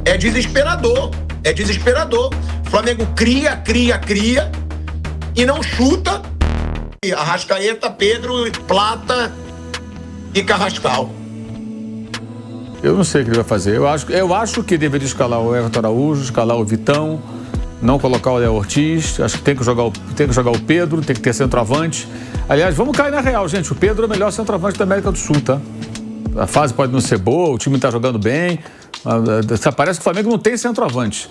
É desesperador. O Flamengo cria e não chuta. Arrascaeta, Pedro, Plata e Carrascal. Eu não sei o que ele vai fazer. Eu acho que deveria escalar o Everton Araújo, escalar o Vitão, não colocar o Léo Ortiz. Acho que tem que jogar o Pedro, tem que ter centroavante. Aliás, vamos cair na real, gente. O Pedro é o melhor centroavante da América do Sul, tá? A fase pode não ser boa, o time tá jogando bem. Parece que o Flamengo não tem centroavante.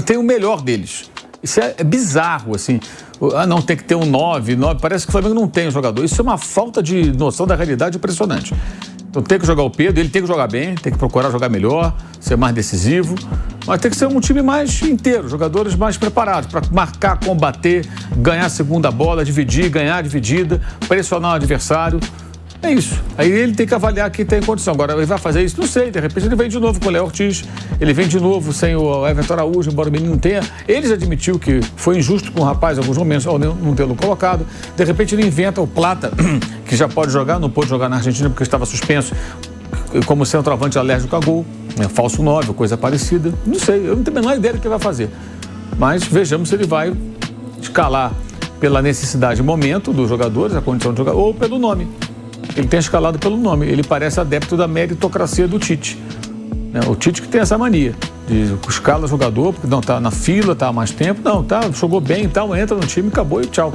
Tem o melhor deles. Isso é bizarro, assim. Não, tem que ter um 9. Parece que o Flamengo não tem um jogador. Isso é uma falta de noção da realidade impressionante. Então tem que jogar o Pedro, ele tem que jogar bem, tem que procurar jogar melhor, ser mais decisivo. Mas tem que ser um time mais inteiro, jogadores mais preparados para marcar, combater, ganhar a segunda bola, dividir, ganhar a dividida, pressionar o adversário. É isso. Aí ele tem que avaliar quem tem condição. Agora, ele vai fazer isso? Não sei. De repente, ele vem de novo com o Léo Ortiz. Ele vem de novo sem o Everton Araújo, embora o menino não tenha. Ele já admitiu que foi injusto com o rapaz em alguns momentos, ao não tê-lo colocado. De repente, ele inventa o Plata, que já pode jogar, não pôde jogar na Argentina porque estava suspenso, como centroavante alérgico a gol, falso 9, coisa parecida. Não sei. Eu não tenho a menor ideia do que ele vai fazer. Mas vejamos se ele vai escalar pela necessidade, momento dos jogadores, a condição do jogador, ou pelo nome. Ele tem escalado pelo nome. Ele parece adepto da meritocracia do Tite. O Tite que tem essa mania de escala jogador, porque não está na fila, está há mais tempo. Não, jogou bem e tal, entra no time, acabou e tchau.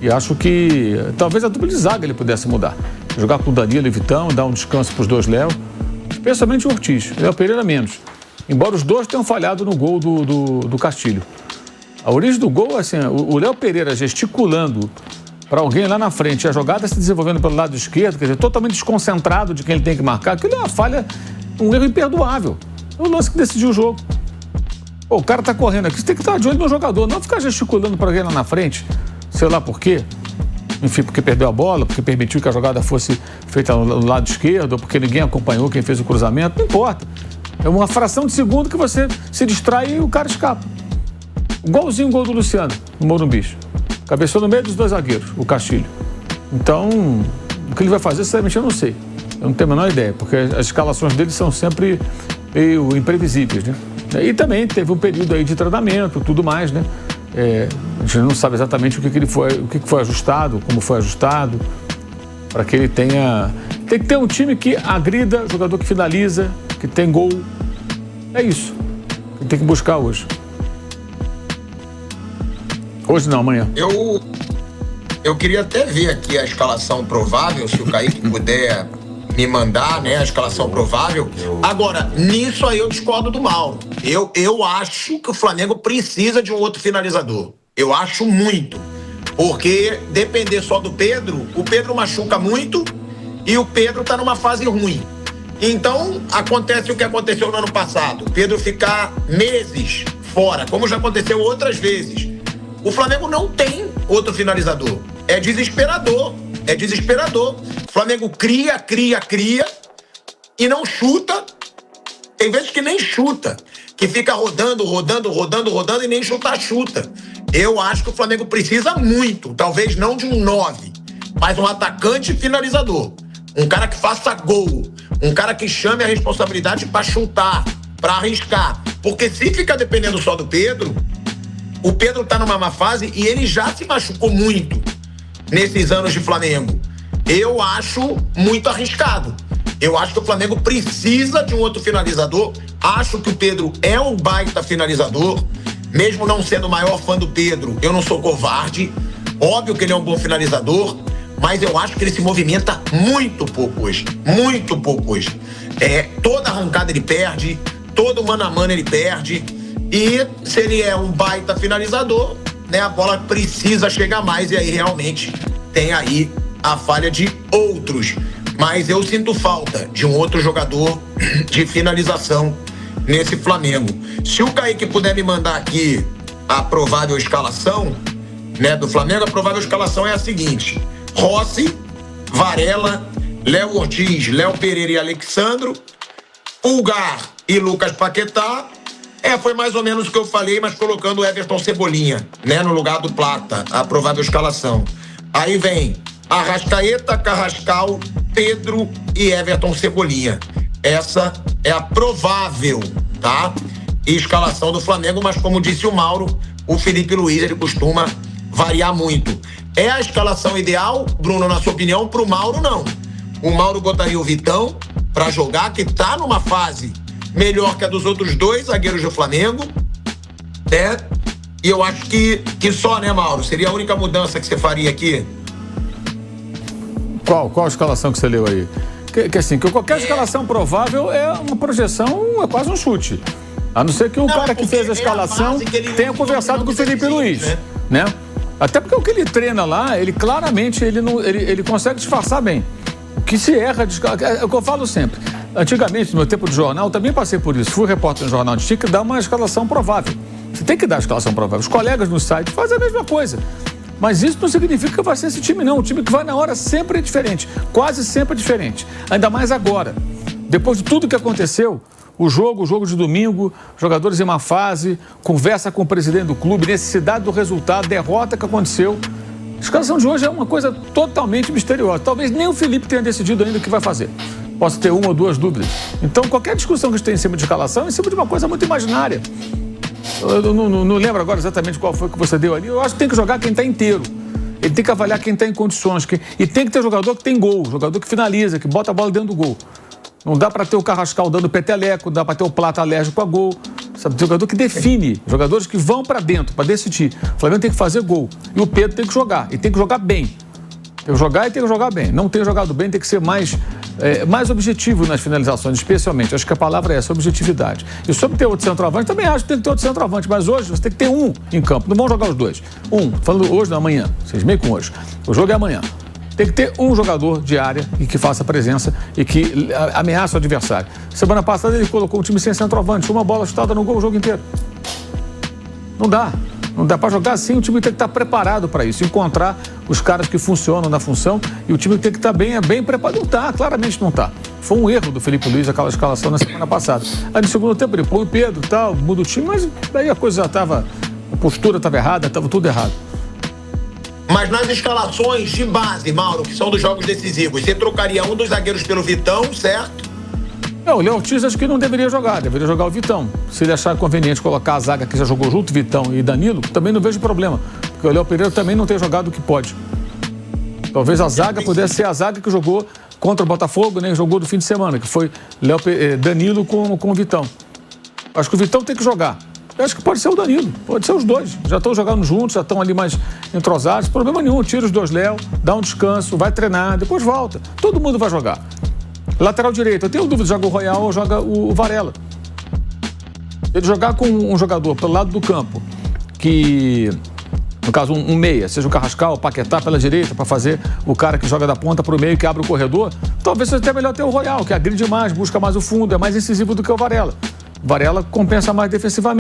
E acho que talvez a dupla de zaga ele pudesse mudar. Jogar com o Danilo e Vitão, dar um descanso para os dois Léo. Especialmente o Ortiz. Léo Pereira menos. Embora os dois tenham falhado no gol do Castilho. A origem do gol, assim, o Léo Pereira gesticulando para alguém lá na frente, a jogada se desenvolvendo pelo lado esquerdo, quer dizer, totalmente desconcentrado de quem ele tem que marcar, aquilo é uma falha, um erro imperdoável. É o lance que decidiu o jogo. Pô, o cara tá correndo aqui, você tem que estar de olho no jogador, não ficar gesticulando para alguém lá na frente, sei lá por quê. Enfim, porque perdeu a bola, porque permitiu que a jogada fosse feita no lado esquerdo, ou porque ninguém acompanhou quem fez o cruzamento, não importa. É uma fração de segundo que você se distrai e o cara escapa. Igualzinho o gol do Luciano, no Morumbi. Cabeçou no meio dos dois zagueiros, o Castilho. Então, o que ele vai fazer, sinceramente, eu não sei. Eu não tenho a menor ideia, porque as escalações dele são sempre meio imprevisíveis, né? E também teve um período aí de treinamento, tudo mais, né? A gente não sabe exatamente o que foi ajustado, como foi ajustado, para que ele tenha... Tem que ter um time que agrida, jogador que finaliza, que tem gol. É isso que tem que buscar hoje. Hoje não, amanhã. Eu queria até ver aqui a escalação provável, se o Kaique puder me mandar, né, a escalação provável. Agora, nisso aí eu discordo do Mauro. Eu acho que o Flamengo precisa de um outro finalizador. Eu acho muito. Porque depender só do Pedro, o Pedro machuca muito e o Pedro tá numa fase ruim. Então, acontece o que aconteceu no ano passado. O Pedro ficar meses fora, como já aconteceu outras vezes. O Flamengo não tem outro finalizador. É desesperador. O Flamengo cria e não chuta. Tem vezes que nem chuta. Que fica rodando e nem chuta. Eu acho que o Flamengo precisa muito, talvez não de um 9, mas um atacante finalizador. Um cara que faça gol. Um cara que chame a responsabilidade para chutar, para arriscar. Porque se ficar dependendo só do Pedro... O Pedro tá numa má fase e ele já se machucou muito nesses anos de Flamengo. Eu acho muito arriscado. Eu acho que o Flamengo precisa de um outro finalizador. Acho que o Pedro é um baita finalizador. Mesmo não sendo o maior fã do Pedro, eu não sou covarde. Óbvio que ele é um bom finalizador, mas eu acho que ele se movimenta muito pouco hoje. Toda arrancada ele perde, todo mano a mano ele perde. E se ele é um baita finalizador, né, a bola precisa chegar mais e aí realmente tem aí a falha de outros. Mas eu sinto falta de um outro jogador de finalização nesse Flamengo. Se o Kaique puder me mandar aqui a provável escalação, né, do Flamengo, a provável escalação é a seguinte: Rossi, Varela, Léo Ortiz, Léo Pereira e Alexandro, Pulgar e Lucas Paquetá. Foi mais ou menos o que eu falei, mas colocando o Everton Cebolinha, né, no lugar do Plata, a provável escalação. Aí vem Arrascaeta, Carrascal, Pedro e Everton Cebolinha. Essa é a provável tá? E escalação do Flamengo, mas como disse o Mauro, o Felipe Luiz, ele costuma variar muito. É a escalação ideal, Bruno, na sua opinião? Pro Mauro, não. O Mauro botaria o Vitão pra jogar, que tá numa fase melhor que a dos outros dois zagueiros do Flamengo, né? E eu acho que só, né, Mauro? Seria a única mudança que você faria aqui? Qual a escalação que você leu aí? Que qualquer escalação provável é uma projeção, é quase um chute. A não ser que o cara que fez a escalação tenha conversado com o Felipe Luiz, né? Até porque o que ele treina lá, ele claramente ele consegue disfarçar bem. O que se erra é o que eu falo sempre. Antigamente, no meu tempo de jornal, eu também passei por isso. Fui repórter no jornal, tinha que dar uma escalação provável. Você tem que dar a escalação provável. Os colegas no site fazem a mesma coisa. Mas isso não significa que vai ser esse time, não. O time que vai na hora sempre é diferente. Quase sempre é diferente. Ainda mais agora. Depois de tudo que aconteceu, o jogo de domingo, jogadores em uma fase, conversa com o presidente do clube, necessidade do resultado, derrota que aconteceu. A escalação de hoje é uma coisa totalmente misteriosa. Talvez nem o Felipe tenha decidido ainda o que vai fazer. Posso ter uma ou duas dúvidas. Então, qualquer discussão que a gente tem em cima de escalação é em cima de uma coisa muito imaginária. Eu não lembro agora exatamente qual foi que você deu ali. Eu acho que tem que jogar quem está inteiro. Ele tem que avaliar quem está em condições. E tem que ter jogador que tem gol, jogador que finaliza, que bota a bola dentro do gol. Não dá para ter o Carrascal dando peteleco, não dá para ter o Plata alérgico a gol. Sabe, jogador que define, jogadores que vão para dentro, para decidir. O Flamengo tem que fazer gol. E o Pedro tem que jogar, e tem que jogar bem. Tem que jogar e tem que jogar bem. Não tem jogado bem, tem que ser mais objetivo nas finalizações, especialmente. Acho que a palavra é essa, objetividade. E sobre ter outro centroavante, também acho que tem que ter outro centroavante. Mas hoje você tem que ter um em campo. Não vão jogar os dois. Falando hoje, não, amanhã. Vocês meio com hoje. O jogo é amanhã. Tem que ter um jogador de área e que faça presença e que ameaça o adversário. Semana passada ele colocou um time sem centroavante, uma bola chutada no gol o jogo inteiro. Não dá. Não dá para jogar assim, o time tem que estar preparado para isso, encontrar os caras que funcionam na função e o time tem que estar bem preparado. Não está, claramente não está. Foi um erro do Felipe Luiz aquela escalação na semana passada. Aí no segundo tempo ele põe o Pedro e tal, muda o time, mas daí a coisa já estava, a postura estava errada, estava tudo errado. Mas nas escalações de base, Mauro, que são dos jogos decisivos, você trocaria um dos zagueiros pelo Vitão, certo? Não, o Léo Ortiz acho que não deveria jogar o Vitão. Se ele achar conveniente colocar a zaga que já jogou junto, Vitão e Danilo, também não vejo problema. Porque o Léo Pereira também não tem jogado o que pode. Talvez a zaga pudesse ser a zaga que jogou contra o Botafogo, né? Jogou do fim de semana, que foi Danilo com o Vitão. Acho que o Vitão tem que jogar. Eu acho que pode ser o Danilo, pode ser os dois. Já estão jogando juntos, já estão ali mais entrosados. Problema nenhum, tira os dois Léo, dá um descanso, vai treinar, depois volta. Todo mundo vai jogar. Lateral direito, eu tenho dúvida, joga o Royal ou joga o Varela. Ele jogar com um jogador pelo lado do campo, que, no caso, um meia, seja o Carrascal, o Paquetá pela direita, para fazer o cara que joga da ponta para o meio, que abre o corredor, talvez seja até melhor ter o Royal, que agride mais, busca mais o fundo, é mais incisivo do que o Varela. O Varela compensa mais defensivamente.